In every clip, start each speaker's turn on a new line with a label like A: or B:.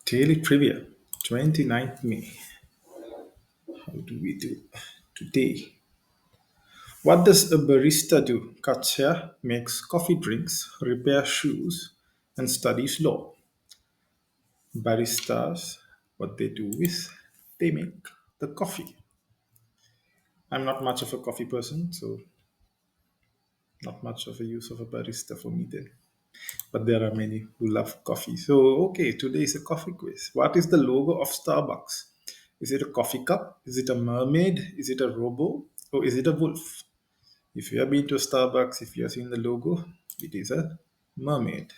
A: Daily trivia, 29th May. How do we do today? What does a barista do? Cuts hair, makes coffee drinks, repairs shoes, and studies law. Baristas, what they do is they make the coffee. I'm not much of a coffee person, so not much of a use of a barista for me then. But there are many who love coffee. So, okay, today is a coffee quiz. What is the logo of Starbucks? Is it a coffee cup? Is it a mermaid? Is it a robo? Or is it a wolf? If you have been to a Starbucks, if you have seen the logo, it is a mermaid.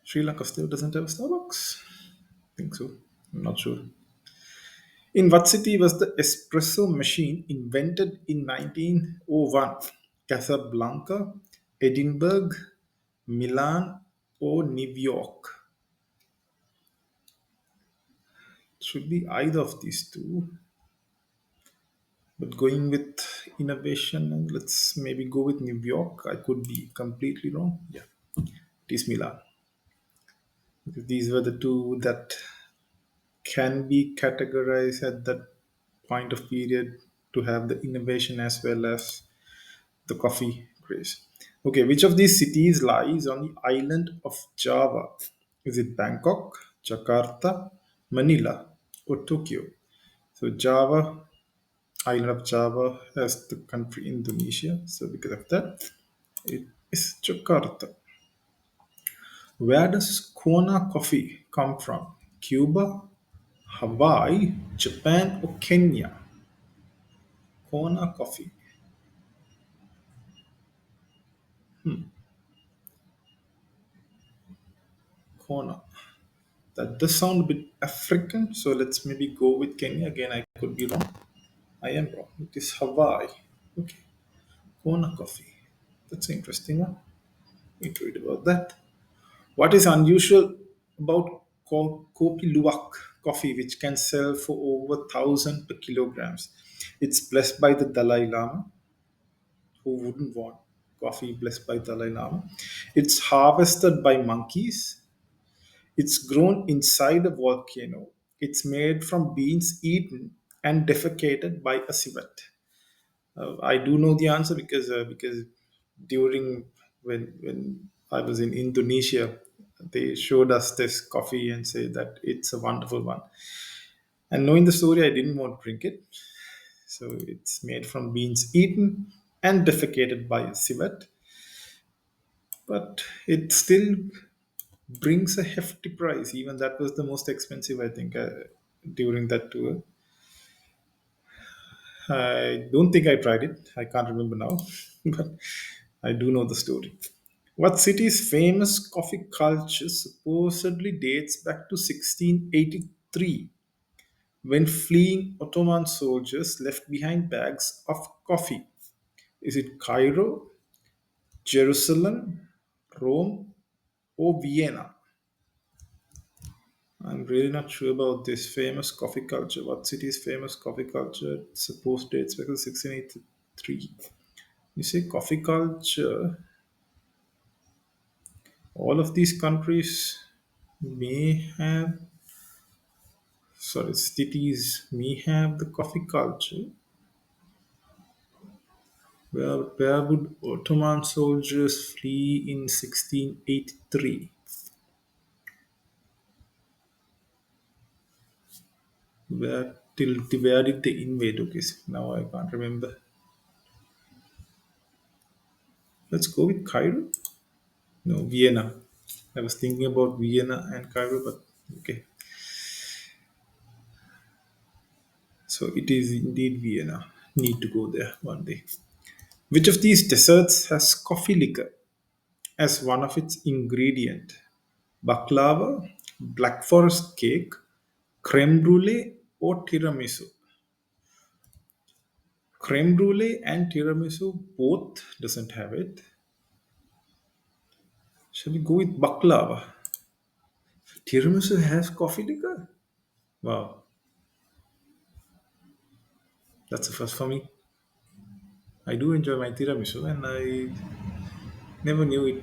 A: Sri Lanka still doesn't have a Starbucks? I think so. I'm not sure. In what city was the espresso machine invented in 1901? Casablanca, Edinburgh, Milan, or New York? It should be either of these two. But going with innovation, let's maybe go with New York. I could be completely wrong. Yeah, it is Milan. These were the two that can be categorized at that point of period to have the innovation as well as the coffee craze. Okay, which of these cities lies on the island of Java? Is it Bangkok, Jakarta, Manila, or Tokyo? So Java, island of Java has the country Indonesia. So because of that, it is Jakarta. Where does Kona coffee come from? Cuba, Hawaii, Japan, or Kenya? Kona coffee. Kona. That does sound a bit African, so let's maybe go with Kenya. Again, I could be wrong. I am wrong. It is Hawaii. Okay. Kona coffee. That's an interesting one. Need to read about that. What is unusual about Kopi Luwak coffee, which can sell for over 1,000 per kilograms? It's blessed by the Dalai Lama. Who wouldn't want coffee blessed by Dalai Lama? It's harvested by monkeys. It's grown inside a volcano. It's made from beans eaten and defecated by a civet. I do know the answer because during when I was in Indonesia, they showed us this coffee and said that it's a wonderful one. And knowing the story, I didn't want to drink it. So it's made from beans eaten and defecated by a civet, but it still brings a hefty price. Even that was the most expensive, I think, during that tour. I don't think I tried it. I can't remember now, but I do know the story. What city's famous coffee culture supposedly dates back to 1683 when fleeing Ottoman soldiers left behind bags of coffee? Is it Cairo, Jerusalem, Rome, or Vienna? I'm really not sure about this famous coffee culture. What city's famous coffee culture supposed dates back to 1683? You say coffee culture, all of these countries may have, sorry, cities may have the coffee culture. Where would Ottoman soldiers flee in 1683? Where did they invade? Okay, now I can't remember. Let's go with Cairo. No, Vienna. I was thinking about Vienna and Cairo, but okay. So it is indeed Vienna. Need to go there one day. Which of these desserts has coffee liquor as one of its ingredient? Baklava, black forest cake, creme brulee, or tiramisu? Creme brulee and tiramisu both doesn't have it. Shall we go with baklava? Tiramisu has coffee liquor. Wow, that's a first for me. I do enjoy my tiramisu, and I never knew it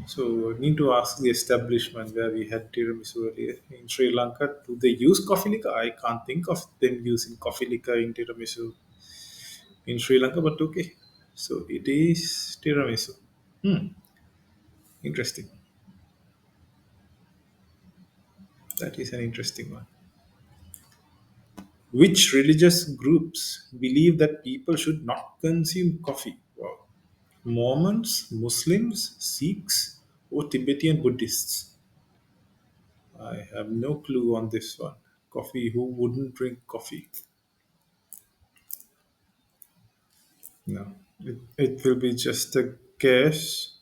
A: So I need to ask the establishment where we had tiramisu earlier in Sri Lanka. Do they use coffee liquor? I can't think of them using coffee liquor in tiramisu in Sri Lanka, but okay. So it is tiramisu. Hmm, interesting. That is an interesting one. Which religious groups believe that people should not consume coffee? Wow. Mormons, Muslims, Sikhs, or Tibetan Buddhists? I have no clue on this one. Coffee, who wouldn't drink coffee? No, it will be just a guess.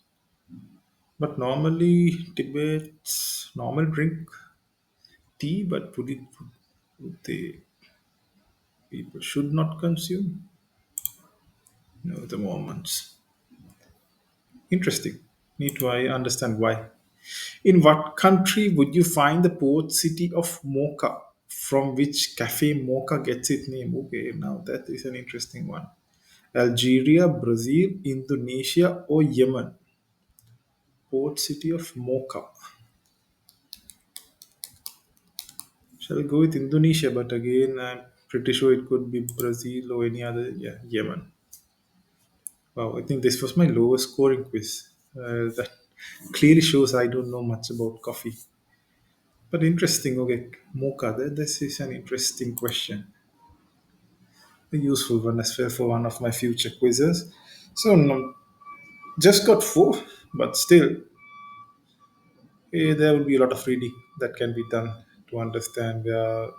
A: But normally, Tibet's normal drink tea, but would they people should not consume? No, the Mormons. Interesting. Need to I understand why. In what country would you find the port city of Mocha, from which Cafe Mocha gets its name? Okay, now that is an interesting one. Algeria, Brazil, Indonesia, or Yemen? Port city of Mocha. Shall we go with Indonesia? But again, I'm pretty sure it could be Brazil or any other. Yeah, Yemen. Wow, I think this was my lowest scoring quiz. That clearly shows I don't know much about coffee. But interesting. Okay, Mocha. This is an interesting question. A useful one as well for one of my future quizzes. So, no, just got four, but still, there will be a lot of reading that can be done to understand, to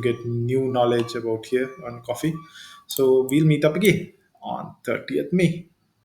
A: get new knowledge about here on coffee. So, we'll meet up again on 30th May.